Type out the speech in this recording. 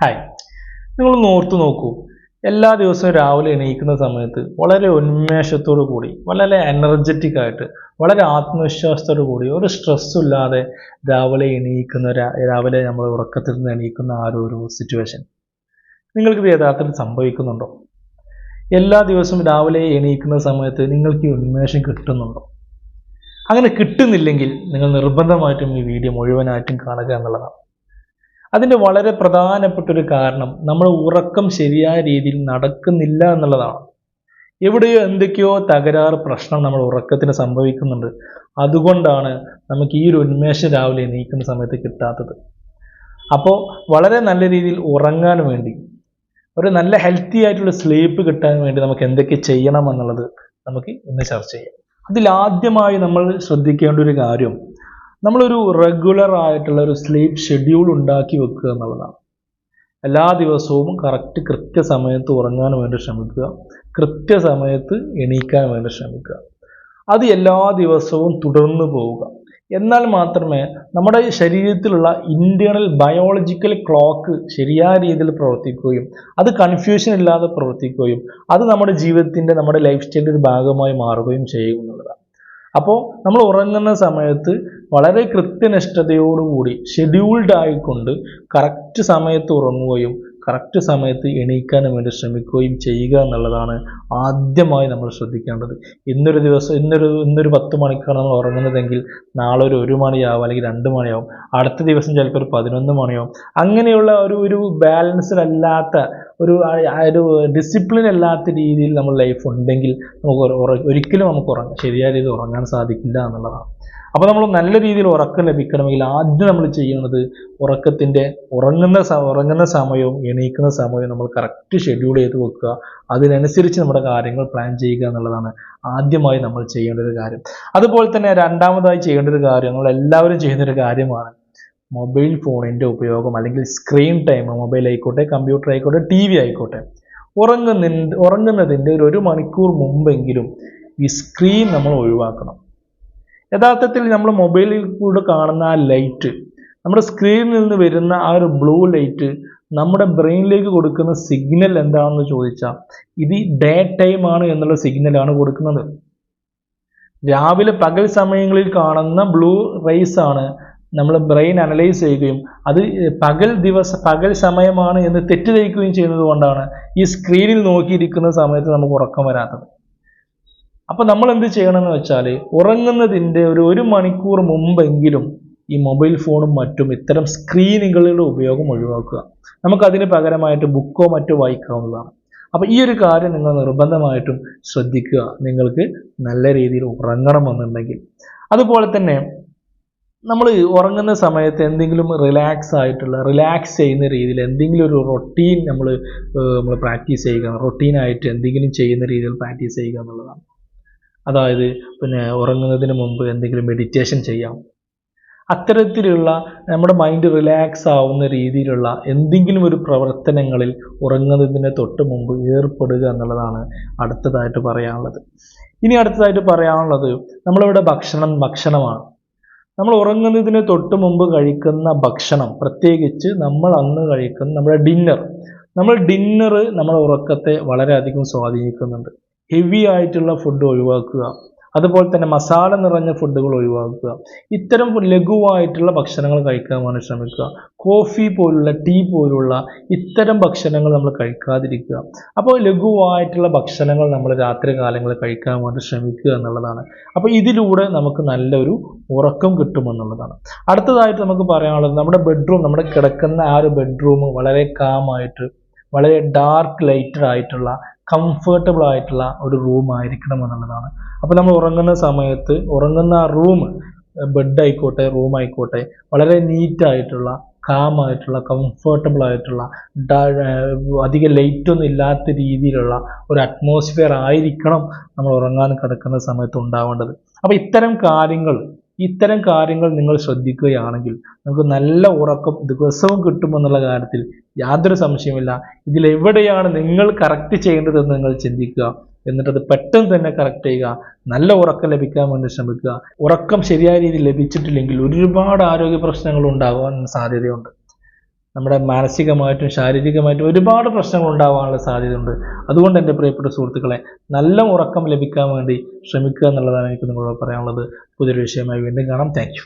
Hi, നിങ്ങളൊന്ന് ഓർത്തു നോക്കൂ. എല്ലാ ദിവസവും രാവിലെ എണീക്കുന്ന സമയത്ത് വളരെ ഉന്മേഷത്തോടു കൂടി, വളരെ എനർജറ്റിക് ആയിട്ട്, വളരെ ആത്മവിശ്വാസത്തോടു കൂടി, ഒരു സ്ട്രെസ്സും ഇല്ലാതെ രാവിലെ രാവിലെ നമ്മൾ ഉറക്കത്തിൽ നിന്ന് എണീക്കുന്ന ഒരു സിറ്റുവേഷൻ നിങ്ങൾക്കിത് യഥാർത്ഥത്തിൽ സംഭവിക്കുന്നുണ്ടോ? എല്ലാ ദിവസവും രാവിലെ എണീക്കുന്ന സമയത്ത് നിങ്ങൾക്ക് ഈ ഉന്മേഷം കിട്ടുന്നുണ്ടോ? അങ്ങനെ കിട്ടുന്നില്ലെങ്കിൽ നിങ്ങൾ നിർബന്ധമായിട്ടും ഈ വീഡിയോ മുഴുവനായിട്ടും കാണുക എന്നുള്ളതാണ്. അതിൻ്റെ വളരെ പ്രധാനപ്പെട്ട ഒരു കാരണം നമ്മൾ ഉറക്കം ശരിയായ രീതിയിൽ നടക്കുന്നില്ല എന്നുള്ളതാണ്. എവിടെയോ എന്തൊക്കെയോ തകരാറ് പ്രശ്നം നമ്മൾ ഉറക്കത്തിന് സംഭവിക്കുന്നുണ്ട്. അതുകൊണ്ടാണ് നമുക്ക് ഈ ഒരു ഉന്മേഷം രാവിലെ എണീക്കുന്ന സമയത്ത് കിട്ടാത്തത്. അപ്പോൾ വളരെ നല്ല രീതിയിൽ ഉറങ്ങാൻ വേണ്ടി, ഒരു നല്ല ഹെൽത്തി ആയിട്ടുള്ള സ്ലീപ്പ് കിട്ടാൻ വേണ്ടി നമുക്ക് എന്തൊക്കെ ചെയ്യണം എന്നുള്ളത് നമുക്ക് ഇന്ന് ചർച്ച ചെയ്യാം. അതിലാദ്യമായി നമ്മൾ ശ്രദ്ധിക്കേണ്ട ഒരു കാര്യം, നമ്മളൊരു റെഗുലർ ആയിട്ടുള്ള ഒരു സ്ലീപ്പ് ഷെഡ്യൂൾ ഉണ്ടാക്കി വെക്കുക എന്നുള്ളതാണ്. എല്ലാ ദിവസവും കൃത്യസമയത്ത് ഉറങ്ങാൻ വേണ്ടി ശ്രമിക്കുക, കൃത്യസമയത്ത് എണീക്കാൻ വേണ്ടി ശ്രമിക്കുക. അത് എല്ലാ ദിവസവും തുടർന്നു പോവുക. എന്നാൽ മാത്രമേ നമ്മുടെ ശരീരത്തിലുള്ള ഇന്റേണൽ ബയോളജിക്കൽ ക്ലോക്ക് ശരിയായ രീതിയിൽ പ്രവർത്തിക്കുകയും അത് കൺഫ്യൂഷൻ ഇല്ലാതെ പ്രവർത്തിക്കുകയും അത് നമ്മുടെ ജീവിതത്തിൻ്റെ, നമ്മുടെ ലൈഫ് സ്റ്റൈലിൻ്റെ ഒരു ഭാഗമായി മാറുകയും ചെയ്യുമെന്നുള്ളതാണ്. അപ്പോൾ നമ്മൾ ഉറങ്ങുന്ന സമയത്ത് വളരെ കൃത്യനിഷ്ഠതയോടുകൂടി ഷെഡ്യൂൾഡ് ആയിക്കൊണ്ട് കറക്റ്റ് സമയത്ത് ഉറങ്ങുകയും കറക്റ്റ് സമയത്ത് എണീക്കാനും വേണ്ടി ശ്രമിക്കുകയും ചെയ്യുക എന്നുള്ളതാണ് ആദ്യമായി നമ്മൾ ശ്രദ്ധിക്കേണ്ടത്. ഇന്നൊരു 10 മണിക്കാണ് നമ്മൾ ഉറങ്ങുന്നതെങ്കിൽ നാളെ ഒരു 1 മണിയാവും, അല്ലെങ്കിൽ 2 മണിയാവും, അടുത്ത ദിവസം ചിലപ്പോൾ ഒരു 11 മണിയാവും. അങ്ങനെയുള്ള ഒരു ബാലൻസ്ഡ് അല്ലാത്ത ഒരു ഡിസിപ്ലിൻ അല്ലാത്ത രീതിയിൽ നമ്മൾ ലൈഫ് ഉണ്ടെങ്കിൽ ഒരിക്കലും നമുക്ക് ശരിയായ രീതിയിൽ ഉറങ്ങാൻ സാധിക്കില്ല എന്നുള്ളതാണ്. അപ്പോൾ നമ്മൾ നല്ല രീതിയിൽ ഉറക്കം ലഭിക്കണമെങ്കിൽ ആദ്യം നമ്മൾ ചെയ്യുന്നത് ഉറങ്ങുന്ന സമയവും എണീക്കുന്ന സമയവും നമ്മൾ കറക്റ്റ് ഷെഡ്യൂൾ ചെയ്ത് വെക്കുക. അതിനനുസരിച്ച് നമ്മുടെ കാര്യങ്ങൾ പ്ലാൻ ചെയ്യുക എന്നുള്ളതാണ് ആദ്യമായി നമ്മൾ ചെയ്യേണ്ട ഒരു കാര്യം. അതുപോലെ തന്നെ രണ്ടാമതായി ചെയ്യേണ്ട ഒരു കാര്യം, നമ്മൾ എല്ലാവരും ചെയ്യുന്ന ഒരു കാര്യമാണ് മൊബൈൽ ഫോണിൻ്റെ ഉപയോഗം, അല്ലെങ്കിൽ സ്ക്രീൻ ടൈം. മൊബൈൽ ആയിക്കോട്ടെ, കമ്പ്യൂട്ടർ ആയിക്കോട്ടെ, TV ആയിക്കോട്ടെ, ഉറങ്ങുന്നതിൻ്റെ ഒരു മണിക്കൂർ മുമ്പെങ്കിലും ഈ സ്ക്രീൻ നമ്മൾ ഒഴിവാക്കണം. യഥാർത്ഥത്തിൽ നമ്മൾ മൊബൈലിൽ കൂടെ കാണുന്ന ആ ലൈറ്റ്, നമ്മുടെ സ്ക്രീനിൽ നിന്ന് വരുന്ന ആ ഒരു ബ്ലൂ ലൈറ്റ് നമ്മുടെ ബ്രെയിനിലേക്ക് കൊടുക്കുന്ന സിഗ്നൽ എന്താണെന്ന് ചോദിച്ചാൽ ഇത് ഡേ ടൈം ആണ് എന്നുള്ള സിഗ്നലാണ് കൊടുക്കുന്നത്. രാവിലെ പകൽ സമയങ്ങളിൽ കാണുന്ന ബ്ലൂ റേസ് ആണ് നമ്മൾ ബ്രെയിൻ അനലൈസ് ചെയ്യുകയും അത് പകൽ സമയമാണ് എന്ന് തെറ്റിദ്ധരിക്കുകയും ചെയ്യുന്നത് കൊണ്ടാണ് ഈ സ്ക്രീനിൽ നോക്കിയിരിക്കുന്ന സമയത്ത് നമുക്ക് ഉറക്കം വരാത്തത്. അപ്പോൾ നമ്മൾ എന്ത് ചെയ്യണമെന്ന് വെച്ചാൽ ഉറങ്ങുന്നതിൻ്റെ ഒരു മണിക്കൂർ മുമ്പെങ്കിലും ഈ മൊബൈൽ ഫോണും മറ്റും ഇത്തരം സ്ക്രീനുകളുടെ ഉപയോഗം ഒഴിവാക്കുക. നമുക്കതിന് പകരമായിട്ട് ബുക്കോ മറ്റോ വായിക്കാവുന്നതാണ്. അപ്പോൾ ഈ ഒരു കാര്യം നിങ്ങൾ നിർബന്ധമായിട്ടും ശ്രദ്ധിക്കുക, നിങ്ങൾക്ക് നല്ല രീതിയിൽ ഉറങ്ങണമെന്നുണ്ടെങ്കിൽ. അതുപോലെ തന്നെ നമ്മൾ ഉറങ്ങുന്ന സമയത്ത് എന്തെങ്കിലും റിലാക്സ് ചെയ്യുന്ന രീതിയിൽ എന്തെങ്കിലും ഒരു റൊട്ടീൻ നമ്മൾ പ്രാക്ടീസ് ചെയ്യുക, റൊട്ടീനായിട്ട് എന്തെങ്കിലും ചെയ്യുന്ന രീതിയിൽ പ്രാക്ടീസ് ചെയ്യുക എന്നുള്ളതാണ്. അതായത് ഉറങ്ങുന്നതിന് മുമ്പ് എന്തെങ്കിലും മെഡിറ്റേഷൻ ചെയ്യാം. അത്തരത്തിലുള്ള നമ്മുടെ മൈൻഡ് റിലാക്സ് ആവുന്ന രീതിയിലുള്ള എന്തെങ്കിലും ഒരു പ്രവർത്തനങ്ങളിൽ ഉറങ്ങുന്നതിന് തൊട്ട് മുമ്പ് ഏർപ്പെടുക എന്നുള്ളതാണ് അടുത്തതായിട്ട് പറയാനുള്ളത്. ഇനി അടുത്തതായിട്ട് പറയാനുള്ളത്, നമ്മളിവിടെ ഭക്ഷണമാണ്. നമ്മൾ ഉറങ്ങുന്നതിന് തൊട്ട് മുമ്പ് കഴിക്കുന്ന ഭക്ഷണം, പ്രത്യേകിച്ച് നമ്മൾ അന്ന് കഴിക്കുന്ന നമ്മുടെ ഡിന്നർ നമ്മുടെ ഉറക്കത്തെ വളരെയധികം സ്വാധീനിക്കുന്നുണ്ട്. ഹെവി ആയിട്ടുള്ള ഫുഡ് ഒഴിവാക്കുക. അതുപോലെ തന്നെ മസാല നിറഞ്ഞ ഫുഡുകൾ ഒഴിവാക്കുക. ഇത്തരം ലഘുവായിട്ടുള്ള ഭക്ഷണങ്ങൾ കഴിക്കാൻ വേണ്ടി ശ്രമിക്കുക. കോഫി പോലുള്ള, ടീ പോലുള്ള ഇത്തരം ഭക്ഷണങ്ങൾ നമ്മൾ കഴിക്കാതിരിക്കുക. അപ്പോൾ ലഘുവായിട്ടുള്ള ഭക്ഷണങ്ങൾ നമ്മൾ രാത്രി കാലങ്ങളിൽ കഴിക്കാൻ വേണ്ടി ശ്രമിക്കുക എന്നുള്ളതാണ്. അപ്പോൾ ഇതിലൂടെ നമുക്ക് നല്ലൊരു ഉറക്കം കിട്ടുമെന്നുള്ളതാണ്. അടുത്തതായിട്ട് നമുക്ക് പറയാനുള്ളത്, നമ്മുടെ കിടക്കുന്ന ആ ഒരു ബെഡ്റൂം വളരെ കാമായിട്ട്, വളരെ ഡാർക്ക് ലൈറ്റഡ് ആയിട്ടുള്ള, കംഫർട്ടബിൾ ആയിട്ടുള്ള ഒരു റൂം ആയിരിക്കണം എന്നുള്ളതാണ്. അപ്പോൾ നമ്മൾ ഉറങ്ങുന്ന സമയത്ത് ഉറങ്ങുന്ന റൂം, ബെഡ് ആയിക്കോട്ടെ, റൂം ആയിക്കോട്ടെ, വളരെ നീറ്റായിട്ടുള്ള, കാമായിട്ടുള്ള, കംഫർട്ടബിൾ ആയിട്ടുള്ള, അധികം ലൈറ്റൊന്നും ഇല്ലാത്ത രീതിയിലുള്ള ഒരു അറ്റ്മോസ്ഫിയർ ആയിരിക്കണം നമ്മൾ ഉറങ്ങാൻ കിടക്കുന്ന സമയത്ത് ഉണ്ടാവേണ്ടത്. അപ്പോൾ ഇത്തരം കാര്യങ്ങൾ നിങ്ങൾ ശ്രദ്ധിക്കുകയാണെങ്കിൽ നമുക്ക് നല്ല ഉറക്കം ദിവസവും കിട്ടുമെന്നുള്ള കാര്യത്തിൽ യാതൊരു സംശയമില്ല. ഇതിലെവിടെയാണ് നിങ്ങൾ കറക്റ്റ് ചെയ്യേണ്ടതെന്ന് നിങ്ങൾ ചിന്തിക്കുക, എന്നിട്ടത് പെട്ടെന്ന് തന്നെ കറക്റ്റ് ചെയ്യുക. നല്ല ഉറക്കം ലഭിക്കാൻ വേണ്ടി ശ്രമിക്കുക. ഉറക്കം ശരിയായ രീതിയിൽ ലഭിച്ചിട്ടില്ലെങ്കിൽ ഒരുപാട് ആരോഗ്യ പ്രശ്നങ്ങൾ ഉണ്ടാകാൻ സാധ്യതയുണ്ട്. നമ്മുടെ മാനസികമായിട്ടും ശാരീരികമായിട്ടും ഒരുപാട് പ്രശ്നങ്ങൾ ഉണ്ടാവാനുള്ള സാധ്യതയുണ്ട്. അതുകൊണ്ട് എൻ്റെ പ്രിയപ്പെട്ട സുഹൃത്തുക്കളെ, നല്ല ഉറക്കം ലഭിക്കാൻ വേണ്ടി ശ്രമിക്കുക എന്നുള്ളതാണ് എനിക്ക് നിങ്ങളോട് പറയാനുള്ളത്. പുതിയൊരു വിഷയമായി വീണ്ടും കാണാം. Thank you.